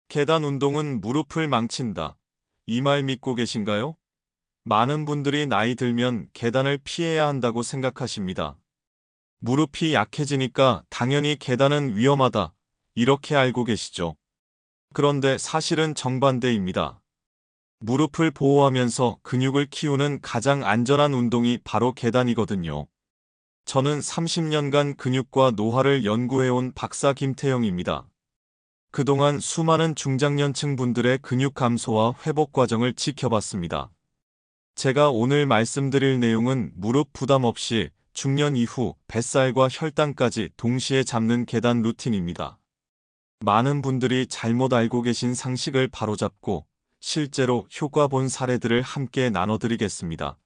계단 운동은 무릎을 망친다. 이 말 믿고 계신가요? 많은 분들이 나이 들면 계단을 피해야 한다고 생각하십니다. 무릎이 약해지니까 당연히 계단은 위험하다. 이렇게 알고 계시죠? 그런데 사실은 정반대입니다. 무릎을 보호하면서 근육을 키우는 가장 안전한 운동이 바로 계단이거든요. 저는 30년간 근육과 노화를 연구해온 박사 김태형입니다. 그동안 수많은 중장년층 분들의 근육 감소와 회복 과정을 지켜봤습니다. 제가 오늘 말씀드릴 내용은 무릎 부담 없이 중년 이후 뱃살과 혈당까지 동시에 잡는 계단 루틴입니다. 많은 분들이 잘못 알고 계신 상식을 바로잡고 실제로 효과 본 사례들을 함께 나눠드리겠습니다.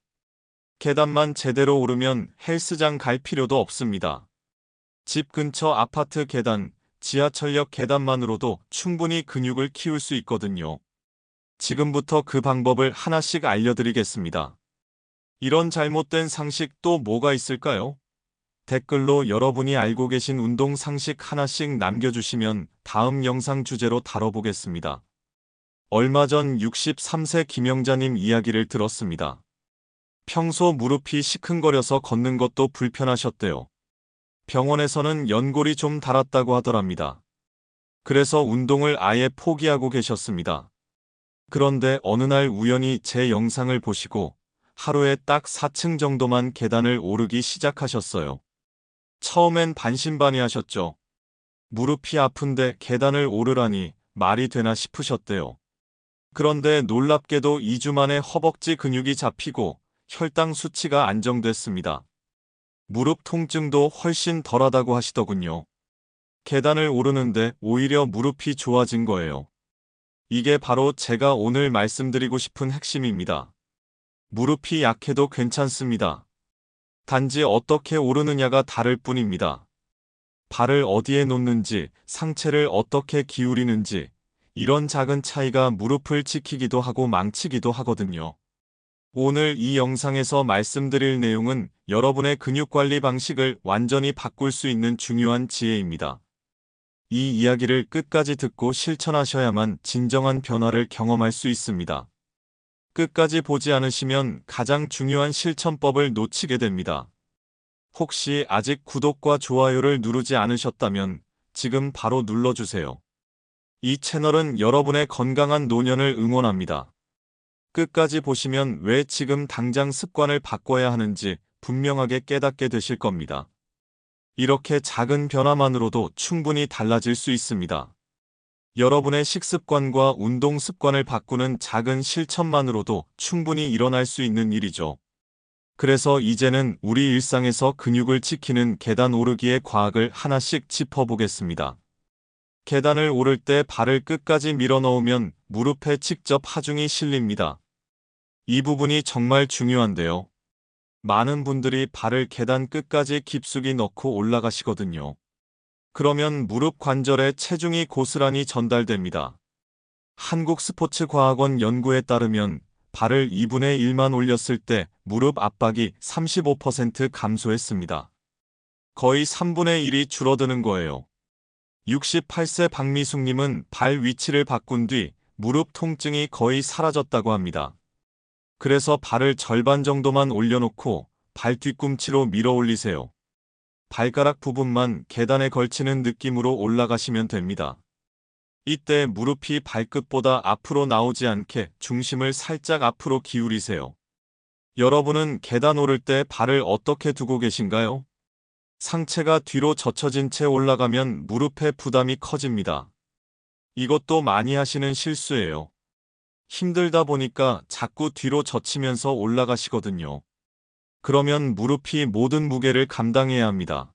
계단만 제대로 오르면 헬스장 갈 필요도 없습니다. 집 근처 아파트 계단, 지하철역 계단만으로도 충분히 근육을 키울 수 있거든요. 지금부터 그 방법을 하나씩 알려드리겠습니다. 이런 잘못된 상식 또 뭐가 있을까요? 댓글로 여러분이 알고 계신 운동 상식 하나씩 남겨주시면 다음 영상 주제로 다뤄보겠습니다. 얼마 전 63세 김영자님 이야기를 들었습니다. 평소 무릎이 시큰거려서 걷는 것도 불편하셨대요. 병원에서는 연골이 좀 닳았다고 하더랍니다. 그래서 운동을 아예 포기하고 계셨습니다. 그런데 어느 날 우연히 제 영상을 보시고 하루에 딱 4층 정도만 계단을 오르기 시작하셨어요. 처음엔 반신반의하셨죠. 무릎이 아픈데 계단을 오르라니 말이 되나 싶으셨대요. 그런데 놀랍게도 2주 만에 허벅지 근육이 잡히고 혈당 수치가 안정됐습니다. 무릎 통증도 훨씬 덜하다고 하시더군요. 계단을 오르는데 오히려 무릎이 좋아진 거예요. 이게 바로 제가 오늘 말씀드리고 싶은 핵심입니다. 무릎이 약해도 괜찮습니다. 단지 어떻게 오르느냐가 다를 뿐입니다. 발을 어디에 놓는지, 상체를 어떻게 기울이는지, 이런 작은 차이가 무릎을 지키기도 하고 망치기도 하거든요. 오늘 이 영상에서 말씀드릴 내용은 여러분의 근육 관리 방식을 완전히 바꿀 수 있는 중요한 지혜입니다. 이 이야기를 끝까지 듣고 실천하셔야만 진정한 변화를 경험할 수 있습니다. 끝까지 보지 않으시면 가장 중요한 실천법을 놓치게 됩니다. 혹시 아직 구독과 좋아요를 누르지 않으셨다면 지금 바로 눌러주세요. 이 채널은 여러분의 건강한 노년을 응원합니다. 끝까지 보시면 왜 지금 당장 습관을 바꿔야 하는지 분명하게 깨닫게 되실 겁니다. 이렇게 작은 변화만으로도 충분히 달라질 수 있습니다. 여러분의 식습관과 운동 습관을 바꾸는 작은 실천만으로도 충분히 일어날 수 있는 일이죠. 그래서 이제는 우리 일상에서 근육을 지키는 계단 오르기의 과학을 하나씩 짚어보겠습니다. 계단을 오를 때 발을 끝까지 밀어 넣으면 무릎에 직접 하중이 실립니다. 이 부분이 정말 중요한데요. 많은 분들이 발을 계단 끝까지 깊숙이 넣고 올라가시거든요. 그러면 무릎 관절에 체중이 고스란히 전달됩니다. 한국스포츠과학원 연구에 따르면 발을 2분의 1만 올렸을 때 무릎 압박이 35% 감소했습니다. 거의 3분의 1이 줄어드는 거예요. 68세 박미숙님은 발 위치를 바꾼 뒤 무릎 통증이 거의 사라졌다고 합니다. 그래서 발을 절반 정도만 올려놓고 발 뒤꿈치로 밀어 올리세요. 발가락 부분만 계단에 걸치는 느낌으로 올라가시면 됩니다. 이때 무릎이 발끝보다 앞으로 나오지 않게 중심을 살짝 앞으로 기울이세요. 여러분은 계단 오를 때 발을 어떻게 두고 계신가요? 상체가 뒤로 젖혀진 채 올라가면 무릎에 부담이 커집니다. 이것도 많이 하시는 실수예요. 힘들다 보니까 자꾸 뒤로 젖히면서 올라가시거든요. 그러면 무릎이 모든 무게를 감당해야 합니다.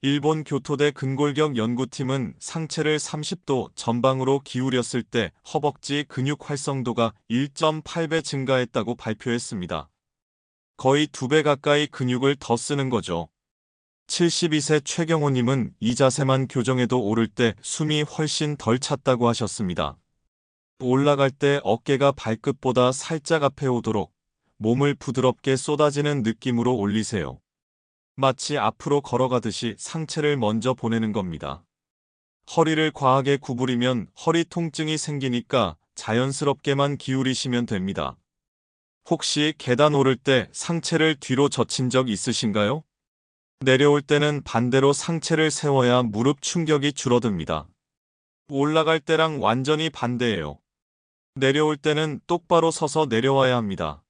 일본 교토대 근골격 연구팀은 상체를 30도 전방으로 기울였을 때 허벅지 근육 활성도가 1.8배 증가했다고 발표했습니다. 거의 2배 가까이 근육을 더 쓰는 거죠. 72세 최경호님은 이 자세만 교정해도 오를 때 숨이 훨씬 덜 찼다고 하셨습니다. 올라갈 때 어깨가 발끝보다 살짝 앞에 오도록 몸을 부드럽게 쏟아지는 느낌으로 올리세요. 마치 앞으로 걸어가듯이 상체를 먼저 보내는 겁니다. 허리를 과하게 구부리면 허리 통증이 생기니까 자연스럽게만 기울이시면 됩니다. 혹시 계단 오를 때 상체를 뒤로 젖힌 적 있으신가요? 내려올 때는 반대로 상체를 세워야 무릎 충격이 줄어듭니다. 올라갈 때랑 완전히 반대예요. 내려올 때는 똑바로 서서 내려와야 합니다.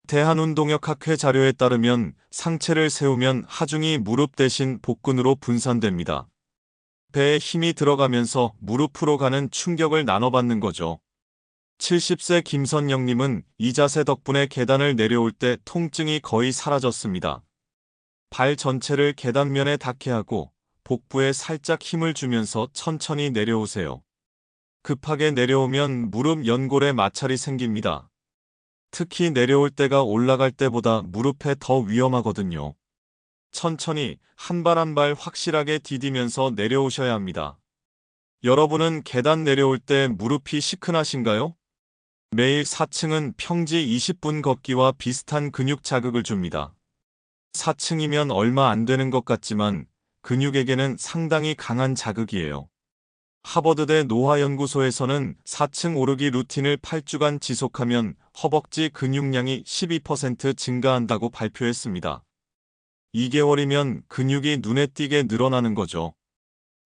대한운동역학회 자료에 따르면 상체를 세우면 하중이 무릎 대신 복근으로 분산됩니다. 배에 힘이 들어가면서 무릎으로 가는 충격을 나눠받는 거죠. 70세 김선영님은 이 자세 덕분에 계단을 내려올 때 통증이 거의 사라졌습니다. 발 전체를 계단면에 닿게 하고 복부에 살짝 힘을 주면서 천천히 내려오세요. 급하게 내려오면 무릎 연골에 마찰이 생깁니다. 특히 내려올 때가 올라갈 때보다 무릎에 더 위험하거든요. 천천히 한 발 한 발 확실하게 디디면서 내려오셔야 합니다. 여러분은 계단 내려올 때 무릎이 시큰하신가요? 매일 4층은 평지 20분 걷기와 비슷한 근육 자극을 줍니다. 4층이면 얼마 안 되는 것 같지만 근육에게는 상당히 강한 자극이에요. 하버드대 노화연구소에서는 4층 오르기 루틴을 8주간 지속하면 허벅지 근육량이 12% 증가한다고 발표했습니다. 2개월이면 근육이 눈에 띄게 늘어나는 거죠.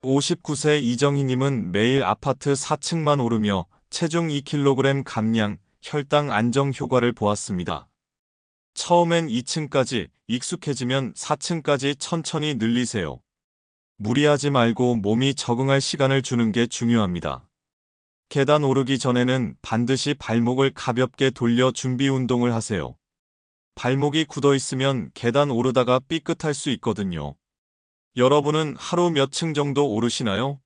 59세 이정희님은 매일 아파트 4층만 오르며 체중 2kg 감량, 혈당 안정 효과를 보았습니다. 처음엔 2층까지, 익숙해지면 4층까지 천천히 늘리세요. 무리하지 말고 몸이 적응할 시간을 주는 게 중요합니다. 계단 오르기 전에는 반드시 발목을 가볍게 돌려 준비 운동을 하세요. 발목이 굳어 있으면 계단 오르다가 삐끗할 수 있거든요. 여러분은 하루 몇 층 정도 오르시나요?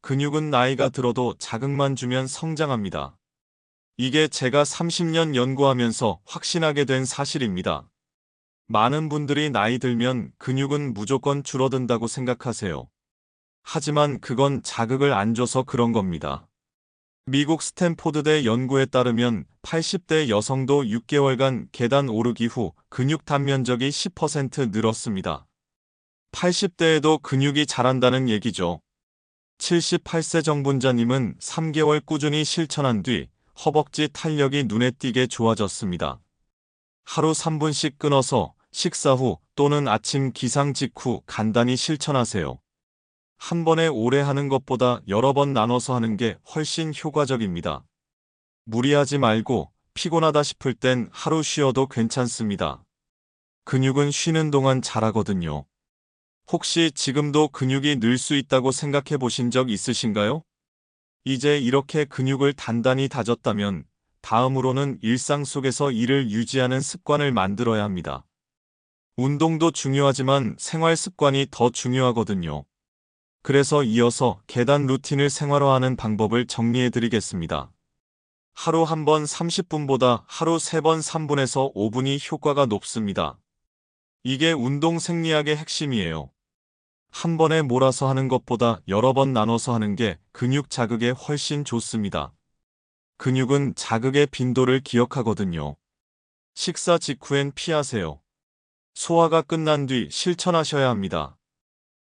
근육은 나이가 들어도 자극만 주면 성장합니다. 이게 제가 30년 연구하면서 확신하게 된 사실입니다. 많은 분들이 나이 들면 근육은 무조건 줄어든다고 생각하세요. 하지만 그건 자극을 안 줘서 그런 겁니다. 미국 스탠포드대 연구에 따르면 80대 여성도 6개월간 계단 오르기 후 근육 단면적이 10% 늘었습니다. 80대에도 근육이 자란다는 얘기죠. 78세 정분자님은 3개월 꾸준히 실천한 뒤 허벅지 탄력이 눈에 띄게 좋아졌습니다. 하루 3분씩 끊어서 식사 후 또는 아침 기상 직후 간단히 실천하세요. 한 번에 오래 하는 것보다 여러 번 나눠서 하는 게 훨씬 효과적입니다. 무리하지 말고 피곤하다 싶을 땐 하루 쉬어도 괜찮습니다. 근육은 쉬는 동안 자라거든요. 혹시 지금도 근육이 늘 수 있다고 생각해 보신 적 있으신가요? 이제 이렇게 근육을 단단히 다졌다면 다음으로는 일상 속에서 이를 유지하는 습관을 만들어야 합니다. 운동도 중요하지만 생활 습관이 더 중요하거든요. 그래서 이어서 계단 루틴을 생활화하는 방법을 정리해 드리겠습니다. 하루 한 번 30분보다 하루 3번 3분에서 5분이 효과가 높습니다. 이게 운동 생리학의 핵심이에요. 한 번에 몰아서 하는 것보다 여러 번 나눠서 하는 게 근육 자극에 훨씬 좋습니다. 근육은 자극의 빈도를 기억하거든요. 식사 직후엔 피하세요. 소화가 끝난 뒤 실천하셔야 합니다.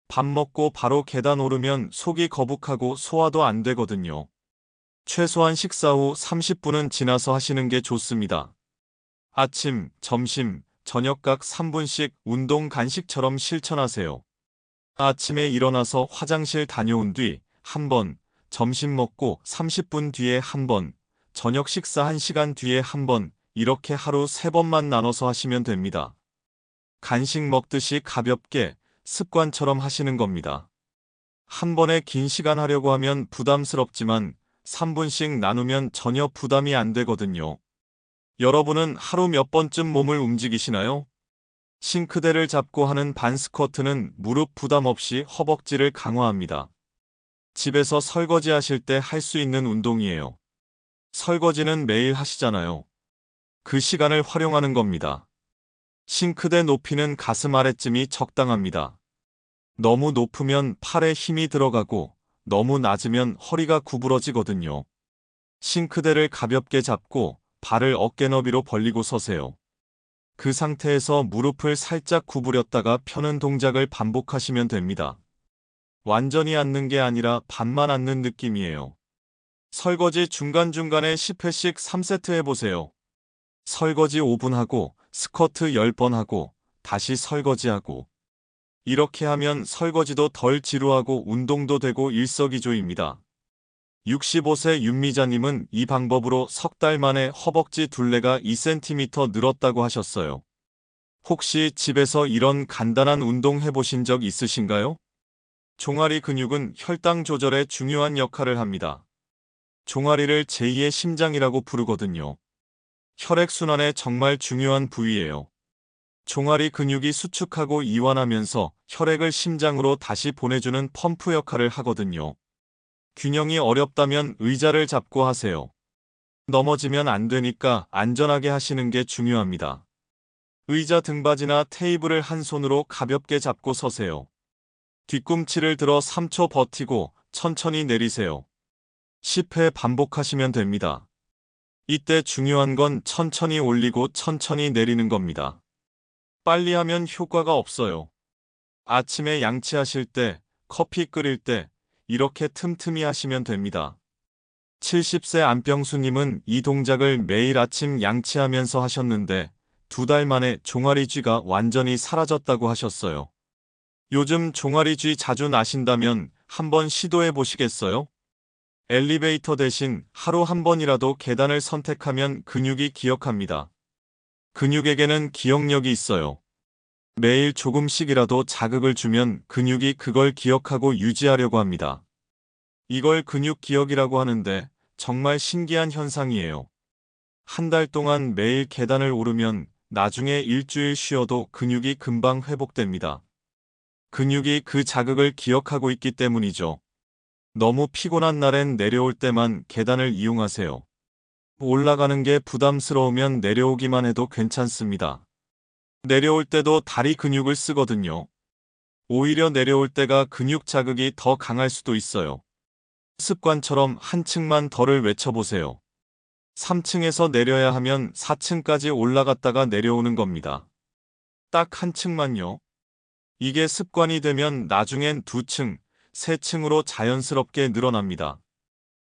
밥 먹고 바로 계단 오르면 속이 거북하고 소화도 안 되거든요. 최소한 식사 후 30분은 지나서 하시는 게 좋습니다. 아침, 점심, 저녁 각 3분씩 운동 간식처럼 실천하세요. 아침에 일어나서 화장실 다녀온 뒤 한 번, 점심 먹고 30분 뒤에 한 번, 저녁 식사 1시간 뒤에 한 번, 이렇게 하루 3번만 나눠서 하시면 됩니다. 간식 먹듯이 가볍게 습관처럼 하시는 겁니다. 한 번에 긴 시간 하려고 하면 부담스럽지만 3분씩 나누면 전혀 부담이 안 되거든요. 여러분은 하루 몇 번쯤 몸을 움직이시나요? 싱크대를 잡고 하는 반스쿼트는 무릎 부담 없이 허벅지를 강화합니다. 집에서 설거지 하실 때 할 수 있는 운동이에요. 설거지는 매일 하시잖아요. 그 시간을 활용하는 겁니다. 싱크대 높이는 가슴 아래쯤이 적당합니다. 너무 높으면 팔에 힘이 들어가고 너무 낮으면 허리가 구부러지거든요. 싱크대를 가볍게 잡고 발을 어깨 너비로 벌리고 서세요. 그 상태에서 무릎을 살짝 구부렸다가 펴는 동작을 반복하시면 됩니다. 완전히 앉는 게 아니라 반만 앉는 느낌이에요. 설거지 중간중간에 10회씩 3세트 해보세요. 설거지 5분 하고 스쿼트 10번 하고 다시 설거지하고. 이렇게 하면 설거지도 덜 지루하고 운동도 되고 일석이조입니다. 65세 윤미자님은 이 방법으로 석 달 만에 허벅지 둘레가 2cm 늘었다고 하셨어요. 혹시 집에서 이런 간단한 운동 해보신 적 있으신가요? 종아리 근육은 혈당 조절에 중요한 역할을 합니다. 종아리를 제2의 심장이라고 부르거든요. 혈액순환에 정말 중요한 부위예요. 종아리 근육이 수축하고 이완하면서 혈액을 심장으로 다시 보내주는 펌프 역할을 하거든요. 균형이 어렵다면 의자를 잡고 하세요. 넘어지면 안 되니까 안전하게 하시는 게 중요합니다. 의자 등받이나 테이블을 한 손으로 가볍게 잡고 서세요. 뒤꿈치를 들어 3초 버티고 천천히 내리세요. 10회 반복하시면 됩니다. 이때 중요한 건 천천히 올리고 천천히 내리는 겁니다. 빨리 하면 효과가 없어요. 아침에 양치하실 때, 커피 끓일 때 이렇게 틈틈이 하시면 됩니다. 70세 안병수님은 이 동작을 매일 아침 양치하면서 하셨는데 2달 만에 종아리 쥐가 완전히 사라졌다고 하셨어요. 요즘 종아리 쥐 자주 나신다면 한번 시도해 보시겠어요? 엘리베이터 대신 하루 한 번이라도 계단을 선택하면 근육이 기억합니다. 근육에게는 기억력이 있어요. 매일 조금씩이라도 자극을 주면 근육이 그걸 기억하고 유지하려고 합니다. 이걸 근육 기억이라고 하는데 정말 신기한 현상이에요. 한 달 동안 매일 계단을 오르면 나중에 일주일 쉬어도 근육이 금방 회복됩니다. 근육이 그 자극을 기억하고 있기 때문이죠. 너무 피곤한 날엔 내려올 때만 계단을 이용하세요. 올라가는 게 부담스러우면 내려오기만 해도 괜찮습니다. 내려올 때도 다리 근육을 쓰거든요. 오히려 내려올 때가 근육 자극이 더 강할 수도 있어요. 습관처럼 한 층만 더를 외쳐보세요. 3층에서 내려야 하면 4층까지 올라갔다가 내려오는 겁니다. 딱 한 층만요. 이게 습관이 되면 나중엔 2층, 3층으로 자연스럽게 늘어납니다.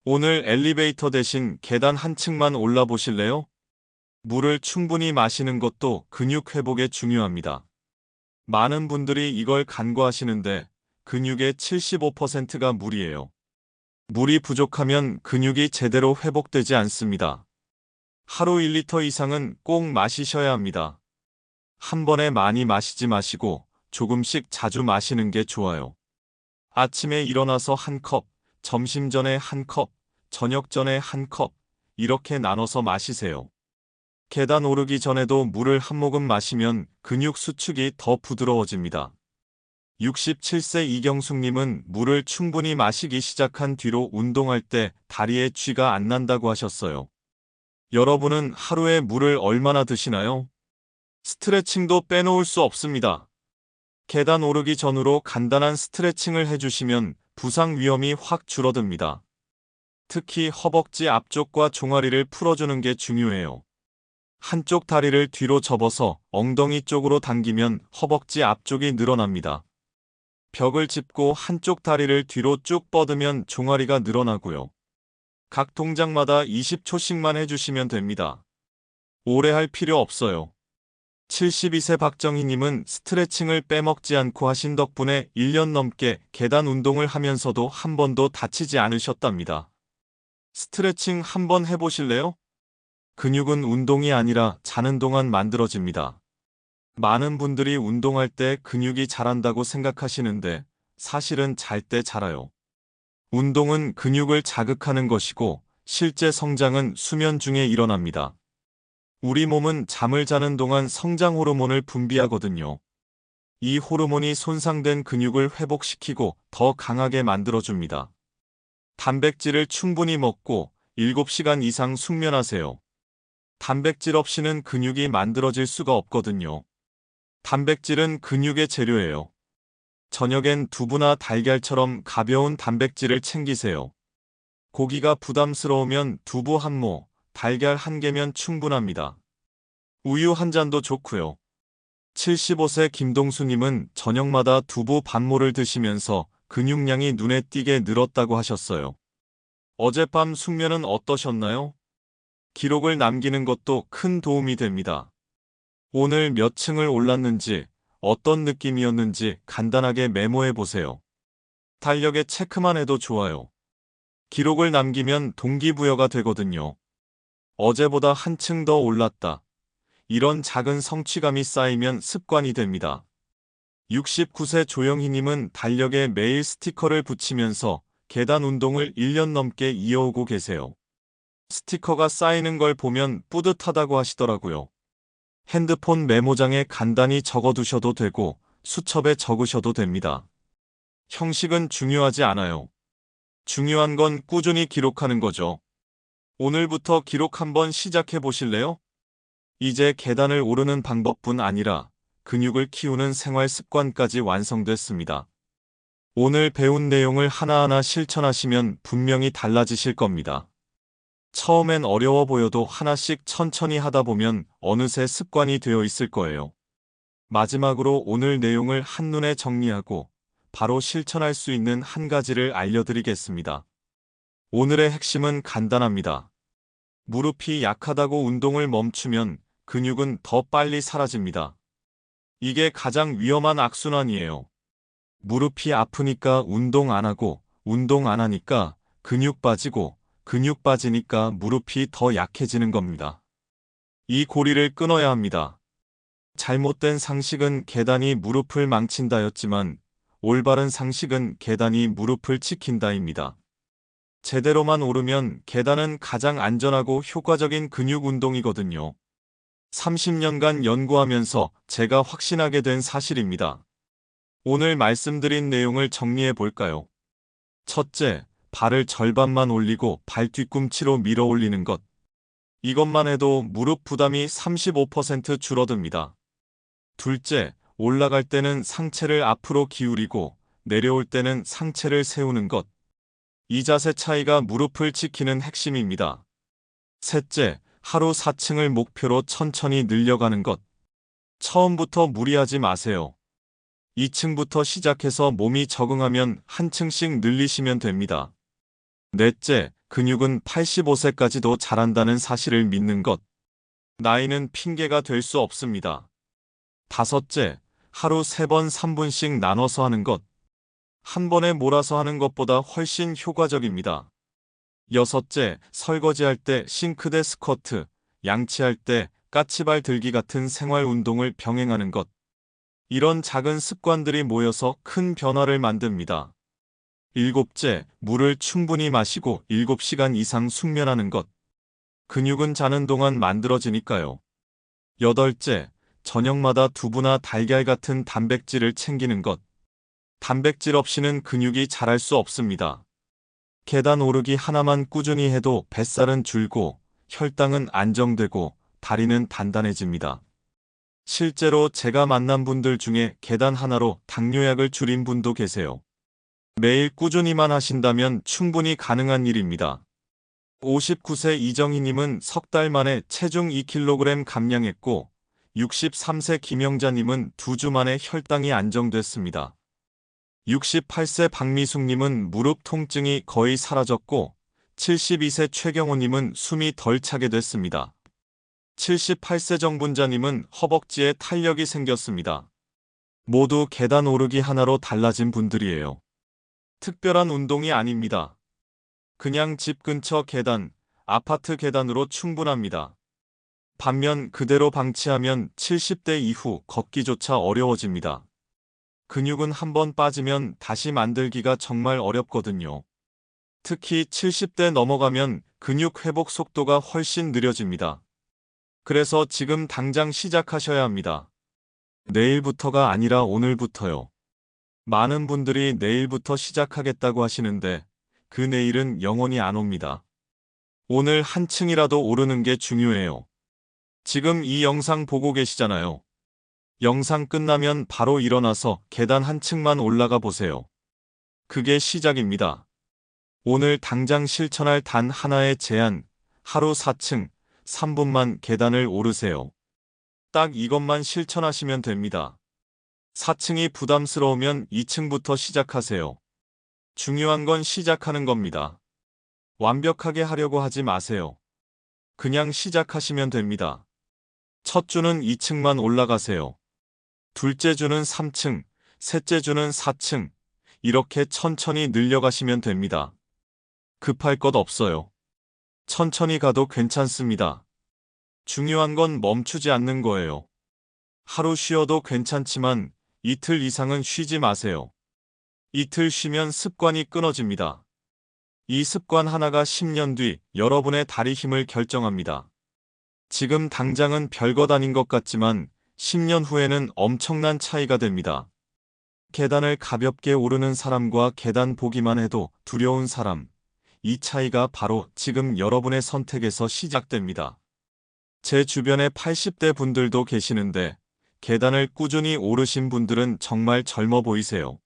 오늘 엘리베이터 대신 계단 한 층만 올라보실래요? 물을 충분히 마시는 것도 근육 회복에 중요합니다. 많은 분들이 이걸 간과하시는데 근육의 75%가 물이에요. 물이 부족하면 근육이 제대로 회복되지 않습니다. 하루 1리터 이상은 꼭 마시셔야 합니다. 한 번에 많이 마시지 마시고 조금씩 자주 마시는 게 좋아요. 아침에 일어나서 한 컵, 점심 전에 한 컵, 저녁 전에 한 컵, 이렇게 나눠서 마시세요. 계단 오르기 전에도 물을 한 모금 마시면 근육 수축이 더 부드러워집니다. 67세 이경숙님은 물을 충분히 마시기 시작한 뒤로 운동할 때 다리에 쥐가 안 난다고 하셨어요. 여러분은 하루에 물을 얼마나 드시나요? 스트레칭도 빼놓을 수 없습니다. 계단 오르기 전으로 간단한 스트레칭을 해주시면 부상 위험이 확 줄어듭니다. 특히 허벅지 앞쪽과 종아리를 풀어주는 게 중요해요. 한쪽 다리를 뒤로 접어서 엉덩이 쪽으로 당기면 허벅지 앞쪽이 늘어납니다. 벽을 짚고 한쪽 다리를 뒤로 쭉 뻗으면 종아리가 늘어나고요. 각 동작마다 20초씩만 해주시면 됩니다. 오래 할 필요 없어요. 72세 박정희님은 스트레칭을 빼먹지 않고 하신 덕분에 1년 넘게 계단 운동을 하면서도 한 번도 다치지 않으셨답니다. 스트레칭 한번 해보실래요? 근육은 운동이 아니라 자는 동안 만들어집니다. 많은 분들이 운동할 때 근육이 자란다고 생각하시는데 사실은 잘 때 자라요. 운동은 근육을 자극하는 것이고 실제 성장은 수면 중에 일어납니다. 우리 몸은 잠을 자는 동안 성장 호르몬을 분비하거든요. 이 호르몬이 손상된 근육을 회복시키고 더 강하게 만들어줍니다. 단백질을 충분히 먹고 7시간 이상 숙면하세요. 단백질 없이는 근육이 만들어질 수가 없거든요. 단백질은 근육의 재료예요. 저녁엔 두부나 달걀처럼 가벼운 단백질을 챙기세요. 고기가 부담스러우면 두부 한 모, 달걀 한 개면 충분합니다. 우유 한 잔도 좋고요. 75세 김동수님은 저녁마다 두부 반모를 드시면서 근육량이 눈에 띄게 늘었다고 하셨어요. 어젯밤 숙면은 어떠셨나요? 기록을 남기는 것도 큰 도움이 됩니다. 오늘 몇 층을 올랐는지, 어떤 느낌이었는지 간단하게 메모해 보세요. 달력에 체크만 해도 좋아요. 기록을 남기면 동기부여가 되거든요. 어제보다 한층 더 올랐다. 이런 작은 성취감이 쌓이면 습관이 됩니다. 69세 조영희님은 달력에 매일 스티커를 붙이면서 계단 운동을 1년 넘게 이어오고 계세요. 스티커가 쌓이는 걸 보면 뿌듯하다고 하시더라고요. 핸드폰 메모장에 간단히 적어두셔도 되고 수첩에 적으셔도 됩니다. 형식은 중요하지 않아요. 중요한 건 꾸준히 기록하는 거죠. 오늘부터 기록 한번 시작해 보실래요? 이제 계단을 오르는 방법뿐 아니라 근육을 키우는 생활 습관까지 완성됐습니다. 오늘 배운 내용을 하나하나 실천하시면 분명히 달라지실 겁니다. 처음엔 어려워 보여도 하나씩 천천히 하다 보면 어느새 습관이 되어 있을 거예요. 마지막으로 오늘 내용을 한눈에 정리하고 바로 실천할 수 있는 한 가지를 알려드리겠습니다. 오늘의 핵심은 간단합니다. 무릎이 약하다고 운동을 멈추면 근육은 더 빨리 사라집니다. 이게 가장 위험한 악순환이에요. 무릎이 아프니까 운동 안 하고, 운동 안 하니까 근육 빠지고, 근육 빠지니까 무릎이 더 약해지는 겁니다. 이 고리를 끊어야 합니다. 잘못된 상식은 계단이 무릎을 망친다였지만, 올바른 상식은 계단이 무릎을 지킨다입니다. 제대로만 오르면 계단은 가장 안전하고 효과적인 근육 운동이거든요. 30년간 연구하면서 제가 확신하게 된 사실입니다. 오늘 말씀드린 내용을 정리해 볼까요? 첫째, 발을 절반만 올리고 발 뒤꿈치로 밀어 올리는 것. 이것만 해도 무릎 부담이 35% 줄어듭니다. 둘째, 올라갈 때는 상체를 앞으로 기울이고 내려올 때는 상체를 세우는 것. 이 자세 차이가 무릎을 지키는 핵심입니다. 셋째, 하루 4층을 목표로 천천히 늘려가는 것. 처음부터 무리하지 마세요. 2층부터 시작해서 몸이 적응하면 한 층씩 늘리시면 됩니다. 넷째, 근육은 85세까지도 자란다는 사실을 믿는 것. 나이는 핑계가 될 수 없습니다. 다섯째, 하루 3번 3분씩 나눠서 하는 것. 한 번에 몰아서 하는 것보다 훨씬 효과적입니다. 여섯째, 설거지할 때 싱크대 스쿼트, 양치할 때 까치발 들기 같은 생활 운동을 병행하는 것. 이런 작은 습관들이 모여서 큰 변화를 만듭니다. 일곱째, 물을 충분히 마시고 7시간 이상 숙면하는 것. 근육은 자는 동안 만들어지니까요. 여덟째, 저녁마다 두부나 달걀 같은 단백질을 챙기는 것. 단백질 없이는 근육이 자랄 수 없습니다. 계단 오르기 하나만 꾸준히 해도 뱃살은 줄고 혈당은 안정되고 다리는 단단해집니다. 실제로 제가 만난 분들 중에 계단 하나로 당뇨약을 줄인 분도 계세요. 매일 꾸준히만 하신다면 충분히 가능한 일입니다. 59세 이정희님은 석 달 만에 체중 2kg 감량했고 63세 김영자님은 2주 만에 혈당이 안정됐습니다. 68세 박미숙님은 무릎 통증이 거의 사라졌고 72세 최경호님은 숨이 덜 차게 됐습니다. 78세 정분자님은 허벅지에 탄력이 생겼습니다. 모두 계단 오르기 하나로 달라진 분들이에요. 특별한 운동이 아닙니다. 그냥 집 근처 계단, 아파트 계단으로 충분합니다. 반면 그대로 방치하면 70대 이후 걷기조차 어려워집니다. 근육은 한번 빠지면 다시 만들기가 정말 어렵거든요. 특히 70대 넘어가면 근육 회복 속도가 훨씬 느려집니다. 그래서 지금 당장 시작하셔야 합니다. 내일부터가 아니라 오늘부터요. 많은 분들이 내일부터 시작하겠다고 하시는데 그 내일은 영원히 안 옵니다. 오늘 한 층이라도 오르는 게 중요해요. 지금 이 영상 보고 계시잖아요. 영상 끝나면 바로 일어나서 계단 한 층만 올라가 보세요. 그게 시작입니다. 오늘 당장 실천할 단 하나의 제안, 하루 4층, 3분만 계단을 오르세요. 딱 이것만 실천하시면 됩니다. 4층이 부담스러우면 2층부터 시작하세요. 중요한 건 시작하는 겁니다. 완벽하게 하려고 하지 마세요. 그냥 시작하시면 됩니다. 첫 주는 2층만 올라가세요. 둘째 주는 3층, 셋째 주는 4층, 이렇게 천천히 늘려가시면 됩니다. 급할 것 없어요. 천천히 가도 괜찮습니다. 중요한 건 멈추지 않는 거예요. 하루 쉬어도 괜찮지만 이틀 이상은 쉬지 마세요. 이틀 쉬면 습관이 끊어집니다. 이 습관 하나가 10년 뒤 여러분의 다리 힘을 결정합니다. 지금 당장은 별것 아닌 것 같지만 10년 후에는 엄청난 차이가 됩니다. 계단을 가볍게 오르는 사람과 계단 보기만 해도 두려운 사람, 이 차이가 바로 지금 여러분의 선택에서 시작됩니다. 제 주변에 80대 분들도 계시는데 계단을 꾸준히 오르신 분들은 정말 젊어 보이세요.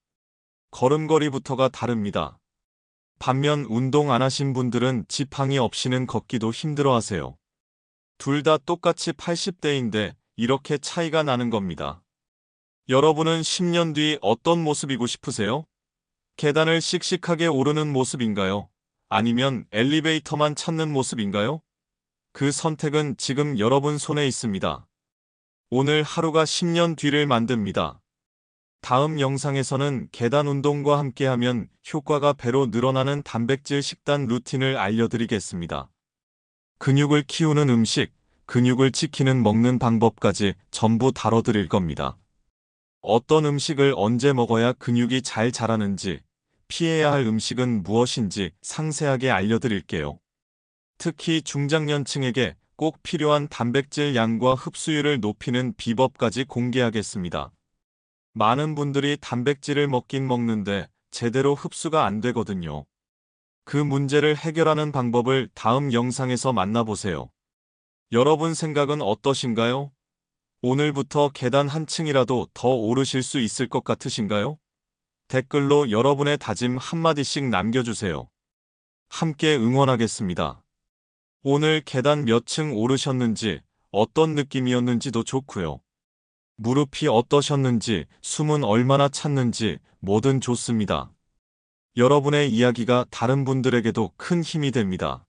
걸음걸이부터가 다릅니다. 반면 운동 안 하신 분들은 지팡이 없이는 걷기도 힘들어하세요. 둘 다 똑같이 80대인데 이렇게 차이가 나는 겁니다. 여러분은 10년 뒤 어떤 모습이고 싶으세요? 계단을 씩씩하게 오르는 모습인가요? 아니면 엘리베이터만 찾는 모습인가요? 그 선택은 지금 여러분 손에 있습니다. 오늘 하루가 10년 뒤를 만듭니다. 다음 영상에서는 계단 운동과 함께하면 효과가 배로 늘어나는 단백질 식단 루틴을 알려드리겠습니다. 근육을 키우는 음식, 근육을 지키는 먹는 방법까지 전부 다뤄드릴 겁니다. 어떤 음식을 언제 먹어야 근육이 잘 자라는지, 피해야 할 음식은 무엇인지 상세하게 알려드릴게요. 특히 중장년층에게 꼭 필요한 단백질 양과 흡수율을 높이는 비법까지 공개하겠습니다. 많은 분들이 단백질을 먹긴 먹는데 제대로 흡수가 안 되거든요. 그 문제를 해결하는 방법을 다음 영상에서 만나보세요. 여러분 생각은 어떠신가요? 오늘부터 계단 한 층이라도 더 오르실 수 있을 것 같으신가요? 댓글로 여러분의 다짐 한마디씩 남겨주세요. 함께 응원하겠습니다. 오늘 계단 몇 층 오르셨는지, 어떤 느낌이었는지도 좋고요. 무릎이 어떠셨는지, 숨은 얼마나 찼는지 뭐든 좋습니다. 여러분의 이야기가 다른 분들에게도 큰 힘이 됩니다.